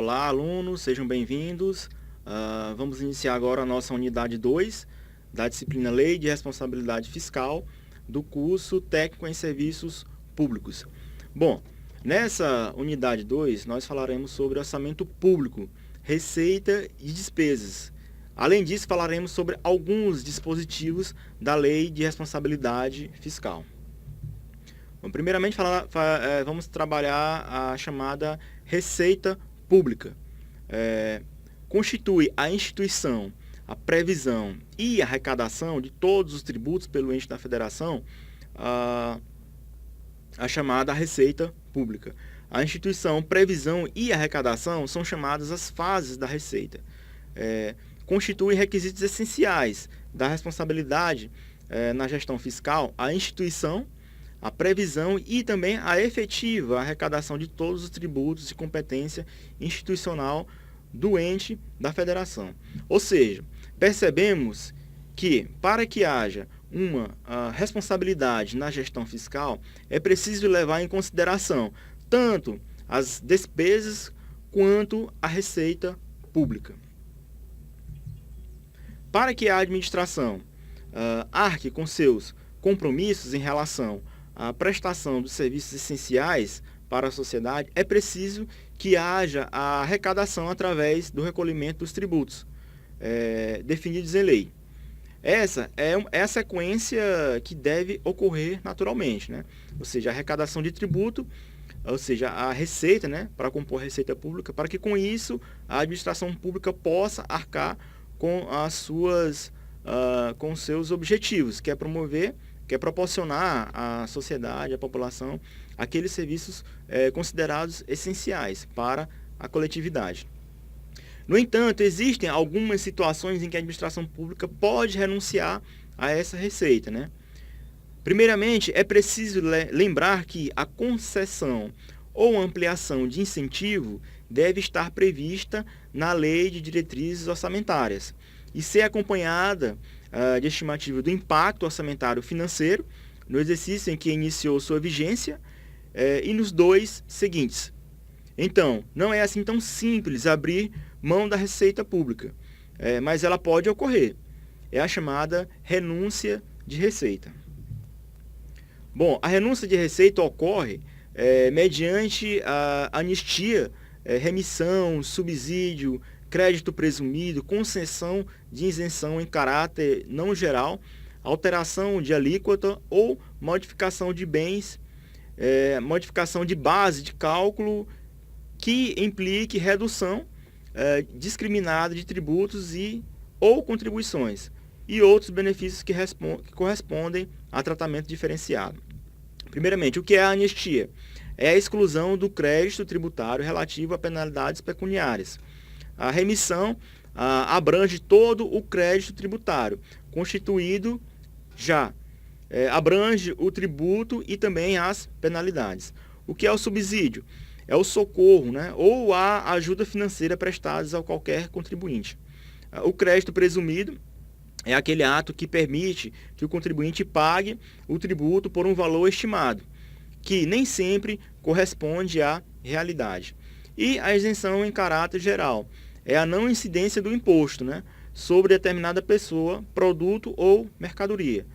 Olá, alunos, sejam bem-vindos. Vamos iniciar agora a nossa unidade 2 da disciplina Lei de Responsabilidade Fiscal do curso Técnico em Serviços Públicos. Bom, nessa unidade 2 nós falaremos sobre orçamento público, receita e despesas. Além disso, falaremos sobre alguns dispositivos da Lei de Responsabilidade Fiscal. Bom, primeiramente, vamos trabalhar a chamada receita pública. Constitui a instituição, a previsão e arrecadação de todos os tributos pelo ente da federação, a chamada receita pública. A instituição, previsão e arrecadação são chamadas as fases da receita. Constitui requisitos essenciais da responsabilidade na gestão fiscal, a instituição, a previsão e também a efetiva arrecadação de todos os tributos de competência institucional do ente da federação. Ou seja, percebemos que para que haja uma responsabilidade na gestão fiscal, é preciso levar em consideração tanto as despesas quanto a receita pública. Para que a administração arque com seus compromissos em relação à prestação dos serviços essenciais para a sociedade, é preciso que haja a arrecadação através do recolhimento dos tributos definidos em lei. Essa é a sequência que deve ocorrer naturalmente, né? Ou seja, a arrecadação de tributo, ou seja, a receita, né, para compor a receita pública, para que com isso a administração pública possa arcar com com seus objetivos, que é promover, que é proporcionar à sociedade, à população, aqueles serviços considerados essenciais para a coletividade. No entanto, existem algumas situações em que a administração pública pode renunciar a essa receita, né? Primeiramente, é preciso lembrar que a concessão ou ampliação de incentivo deve estar prevista na Lei de Diretrizes Orçamentárias e ser acompanhada de estimativa do impacto orçamentário financeiro no exercício em que iniciou sua vigência e nos 2 seguintes. Então, não é assim tão simples abrir mão da receita pública, mas ela pode ocorrer. É a chamada renúncia de receita. Bom, a renúncia de receita ocorre mediante a anistia, remissão, subsídio, crédito presumido, concessão de isenção em caráter não geral, alteração de alíquota ou modificação de bens, modificação de base de cálculo que implique redução discriminada de tributos ou contribuições e outros benefícios que correspondem a tratamento diferenciado. Primeiramente, o que é a anistia? É a exclusão do crédito tributário relativo a penalidades pecuniárias. A remissão abrange todo o crédito tributário, constituído já. Abrange o tributo e também as penalidades. O que é o subsídio? É o socorro, né, ou a ajuda financeira prestadas a qualquer contribuinte. O crédito presumido é aquele ato que permite que o contribuinte pague o tributo por um valor estimado, que nem sempre corresponde à realidade. E a isenção em caráter geral é a não incidência do imposto, né, sobre determinada pessoa, produto ou mercadoria,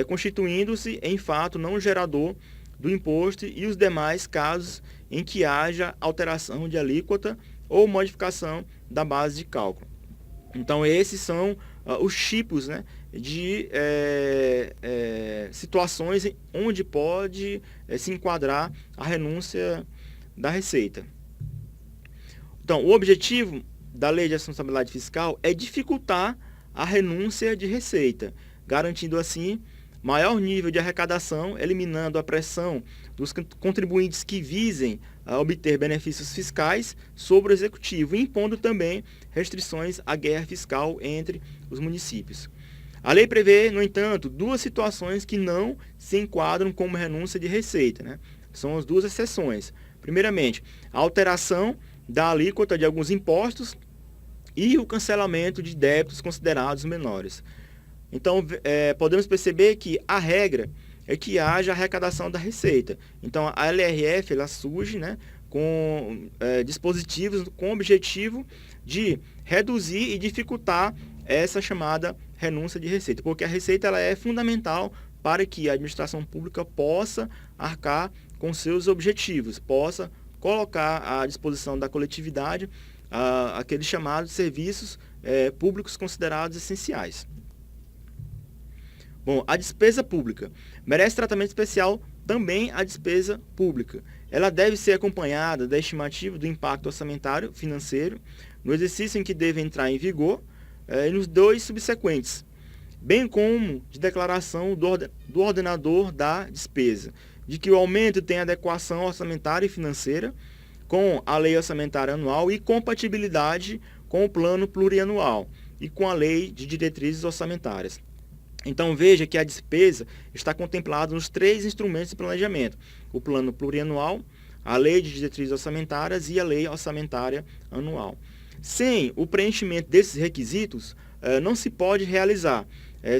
constituindo-se em fato não gerador do imposto e os demais casos em que haja alteração de alíquota ou modificação da base de cálculo. Então, esses são os tipos, né, de situações onde pode se enquadrar a renúncia da receita. Então, o objetivo da Lei de Responsabilidade Fiscal é dificultar a renúncia de receita, garantindo assim maior nível de arrecadação, eliminando a pressão dos contribuintes que visem obter benefícios fiscais sobre o executivo, e impondo também restrições à guerra fiscal entre os municípios. A lei prevê, no entanto, 2 situações que não se enquadram como renúncia de receita, né? São as 2 exceções. Primeiramente, a alteração da alíquota de alguns impostos e o cancelamento de débitos considerados menores. Então, podemos perceber que a regra é que haja arrecadação da receita. Então, a LRF ela surge, né, com dispositivos com o objetivo de reduzir e dificultar essa chamada renúncia de receita, porque a receita ela é fundamental para que a administração pública possa arcar com seus objetivos, possa colocar à disposição da coletividade aqueles chamados serviços públicos considerados essenciais. Bom, a despesa pública merece tratamento especial também a despesa pública. Ela deve ser acompanhada da estimativa do impacto orçamentário financeiro no exercício em que deve entrar em vigor e nos 2 subsequentes, bem como de declaração do ordenador da despesa, de que o aumento tem adequação orçamentária e financeira com a lei orçamentária anual e compatibilidade com o plano plurianual e com a lei de diretrizes orçamentárias. Então veja que a despesa está contemplada nos 3 instrumentos de planejamento: o plano plurianual, a lei de diretrizes orçamentárias e a lei orçamentária anual. Sem o preenchimento desses requisitos, não se pode realizar,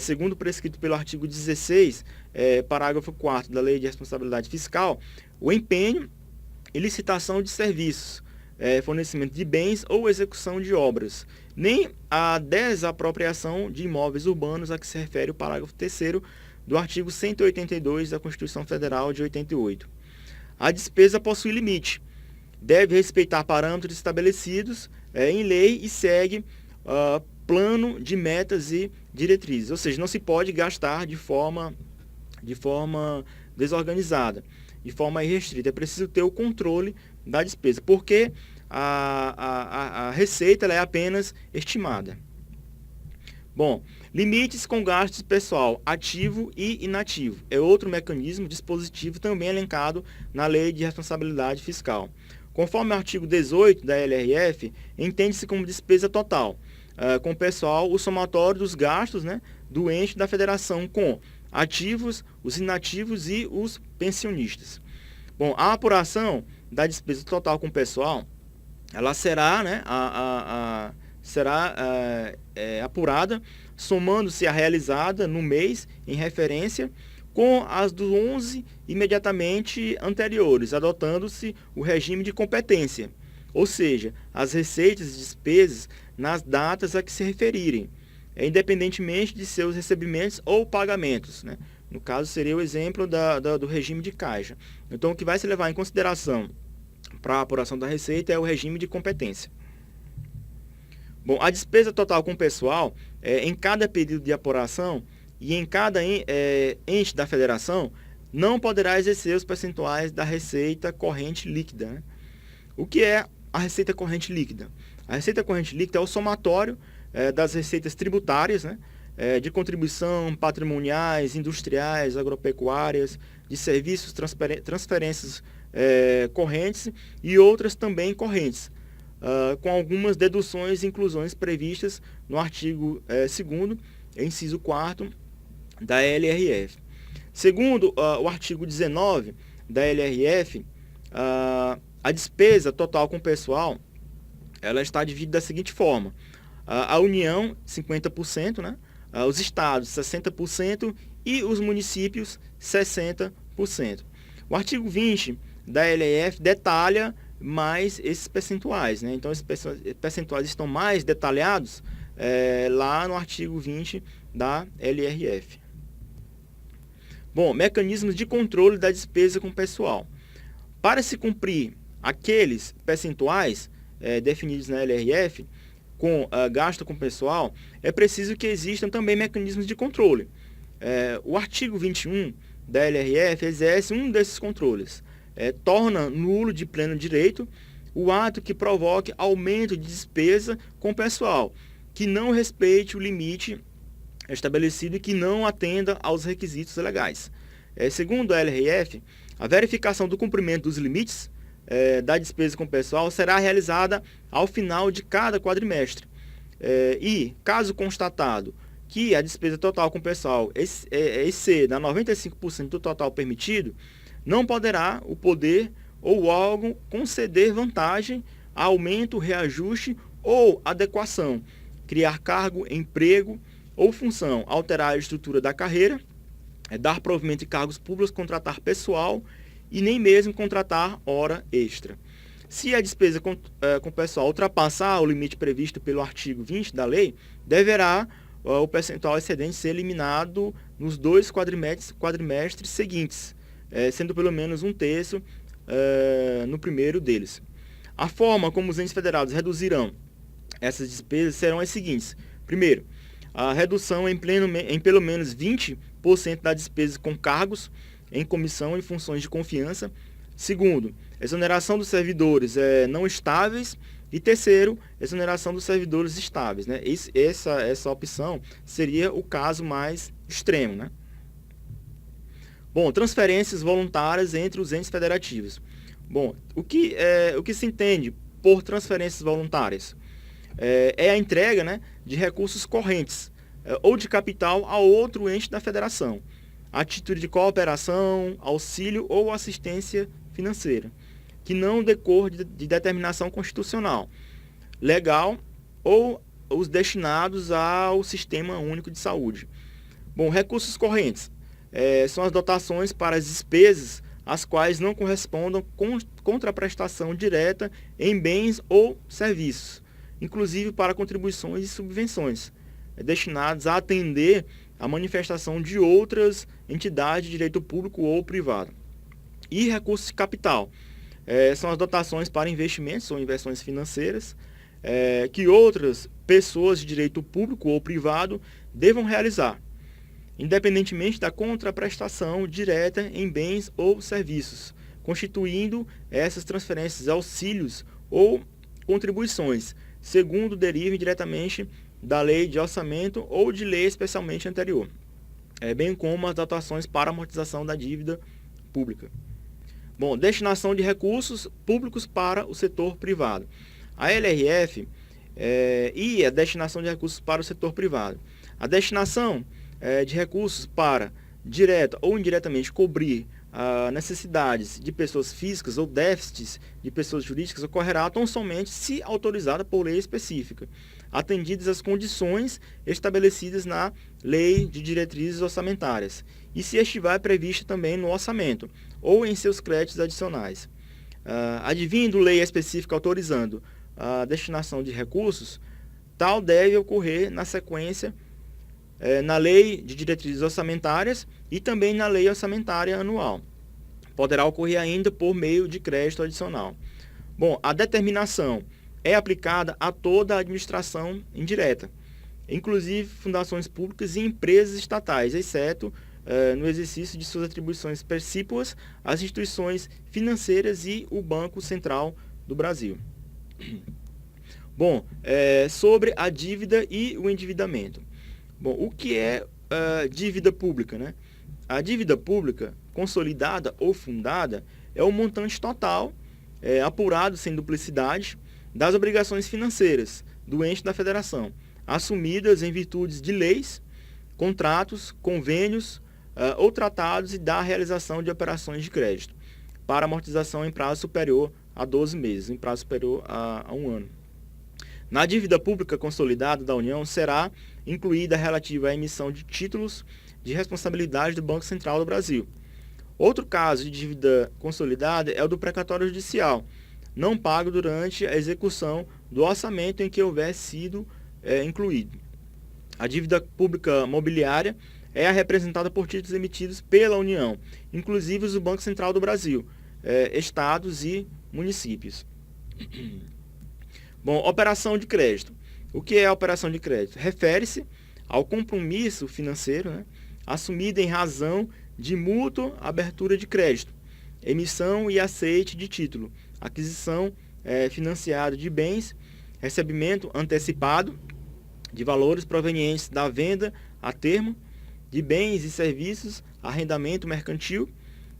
segundo prescrito pelo artigo 16, parágrafo 4º da Lei de Responsabilidade Fiscal, o empenho e licitação de serviços, fornecimento de bens ou execução de obras, nem a desapropriação de imóveis urbanos a que se refere o parágrafo 3º do artigo 182 da Constituição Federal de 88. A despesa possui limite, deve respeitar parâmetros estabelecidos em lei e segue plano de metas e diretrizes, ou seja, não se pode gastar de forma desorganizada, de forma irrestrita. É preciso ter o controle da despesa, porque a receita ela é apenas estimada. Bom, limites com gastos pessoal ativo e inativo é outro mecanismo dispositivo também elencado na Lei de Responsabilidade Fiscal. Conforme o artigo 18 da LRF, entende-se como despesa total, com pessoal, o somatório dos gastos, do ente da federação com ativos, os inativos e os pensionistas. Bom, a apuração da despesa total com pessoal, ela será, apurada somando-se a realizada no mês em referência com as dos 11 imediatamente anteriores, adotando-se o regime de competência, ou seja, as receitas e despesas nas datas a que se referirem, independentemente de seus recebimentos ou pagamentos. No caso, seria o exemplo do regime de caixa. Então, o que vai se levar em consideração para a apuração da receita é o regime de competência. Bom, a despesa total com pessoal, em cada período de apuração e em cada ente da federação, não poderá exercer os percentuais da receita corrente líquida. O que é a receita corrente líquida? A receita corrente líquida é o somatório das receitas tributárias, de contribuição, patrimoniais, industriais, agropecuárias, de serviços, transferências correntes e outras também correntes, com algumas deduções e inclusões previstas no artigo 2º, inciso 4º da LRF. Segundo o artigo 19 da LRF, a despesa total com pessoal ela está dividida da seguinte forma: a União, 50%, os estados, 60% e os municípios, 60%. O artigo 20 da LRF detalha mais esses percentuais. Então, esses percentuais estão mais detalhados lá no artigo 20 da LRF. Bom, mecanismos de controle da despesa com pessoal. Para se cumprir aqueles percentuais definidos na LRF, com gasto com pessoal, é preciso que existam também mecanismos de controle. O artigo 21 da LRF exerce um desses controles. Torna nulo de pleno direito o ato que provoque aumento de despesa com pessoal, que não respeite o limite estabelecido e que não atenda aos requisitos legais. Segundo a LRF, a verificação do cumprimento dos limites da despesa com pessoal será realizada ao final de cada quadrimestre. E, caso constatado que a despesa total com pessoal exceda 95% do total permitido, não poderá o poder ou o órgão conceder vantagem, aumento, reajuste ou adequação, criar cargo, emprego ou função, alterar a estrutura da carreira, dar provimento de cargos públicos, contratar pessoal e nem mesmo contratar hora extra. Se a despesa com pessoal ultrapassar o limite previsto pelo artigo 20 da lei, deverá o percentual excedente ser eliminado nos 2 quadrimestres seguintes, sendo pelo menos 1/3 no primeiro deles. A forma como os entes federados reduzirão essas despesas serão as seguintes. Primeiro, a redução em pelo menos 20% das despesas com cargos em comissão e funções de confiança. Segundo, exoneração dos servidores não estáveis. E terceiro, exoneração dos servidores estáveis. Né? Essa opção seria o caso mais extremo. Né? Bom, transferências voluntárias entre os entes federativos. Bom, o que se entende por transferências voluntárias? É a entrega, né, de recursos correntes ou de capital a outro ente da federação, a título de cooperação, auxílio ou assistência financeira, que não decorre de determinação constitucional, legal ou os destinados ao Sistema Único de Saúde. Bom, recursos correntes são as dotações para as despesas as quais não correspondam com contraprestação direta em bens ou serviços, inclusive para contribuições e subvenções, destinados a atender a manifestação de outras entidades de direito público ou privado. E recursos de capital são as dotações para investimentos ou inversões financeiras que outras pessoas de direito público ou privado devam realizar, independentemente da contraprestação direta em bens ou serviços, constituindo essas transferências auxílios ou contribuições, segundo derivem diretamente da lei de orçamento ou de lei especialmente anterior, bem como as dotações para amortização da dívida pública. Bom, destinação de recursos públicos para o setor privado. A LRF e a destinação de recursos para o setor privado. A destinação de recursos para, direta ou indiretamente, cobrir necessidades de pessoas físicas ou déficits de pessoas jurídicas ocorrerá tão somente se autorizada por lei específica, atendidas as condições estabelecidas na Lei de Diretrizes Orçamentárias e se estiver prevista também no orçamento ou em seus créditos adicionais. Advindo lei específica autorizando a destinação de recursos, tal deve ocorrer na sequência na Lei de Diretrizes Orçamentárias e também na Lei Orçamentária Anual. Poderá ocorrer ainda por meio de crédito adicional. Bom, a determinação é aplicada a toda a administração indireta, inclusive fundações públicas e empresas estatais, exceto no exercício de suas atribuições precípuas às instituições financeiras e o Banco Central do Brasil. Bom, sobre a dívida e o endividamento. Bom, o que é dívida pública, né? A dívida pública, consolidada ou fundada, é o montante total, apurado sem duplicidade, das obrigações financeiras do ente da federação, assumidas em virtude de leis, contratos, convênios ou tratados e da realização de operações de crédito, para amortização em prazo superior a 12 meses, em prazo superior a 1 ano. Na dívida pública consolidada da União será incluída a relativa à emissão de títulos de responsabilidade do Banco Central do Brasil. Outro caso de dívida consolidada é o do precatório judicial, não pago durante a execução do orçamento em que houver sido incluído. A dívida pública mobiliária é representada por títulos emitidos pela União, inclusive os do Banco Central do Brasil, estados e municípios. Bom, operação de crédito. O que é a operação de crédito? Refere-se ao compromisso financeiro, né, assumido em razão de mútua abertura de crédito, emissão e aceite de título, aquisição financiada de bens, recebimento antecipado de valores provenientes da venda a termo de bens e serviços, arrendamento mercantil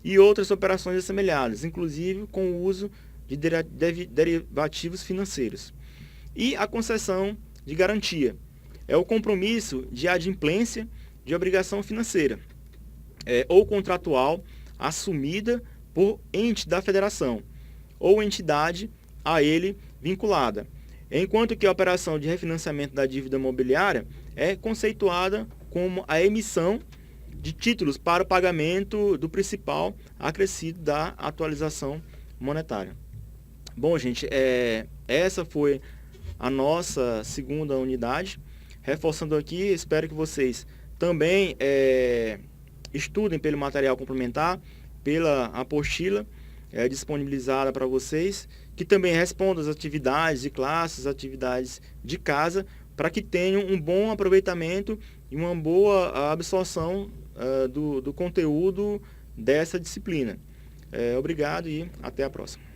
e outras operações assemelhadas, inclusive com o uso de derivativos financeiros. E a concessão de garantia é o compromisso de adimplência de obrigação financeira ou contratual assumida por ente da federação ou entidade a ele vinculada, enquanto que a operação de refinanciamento da dívida mobiliária é conceituada como a emissão de títulos para o pagamento do principal acrescido da atualização monetária. Bom, gente, essa foi a nossa segunda unidade. Reforçando aqui, espero que vocês também estudem pelo material complementar, pela apostila disponibilizada para vocês, que também respondam as atividades de classes, atividades de casa, para que tenham um bom aproveitamento e uma boa absorção do conteúdo dessa disciplina. Obrigado e até a próxima.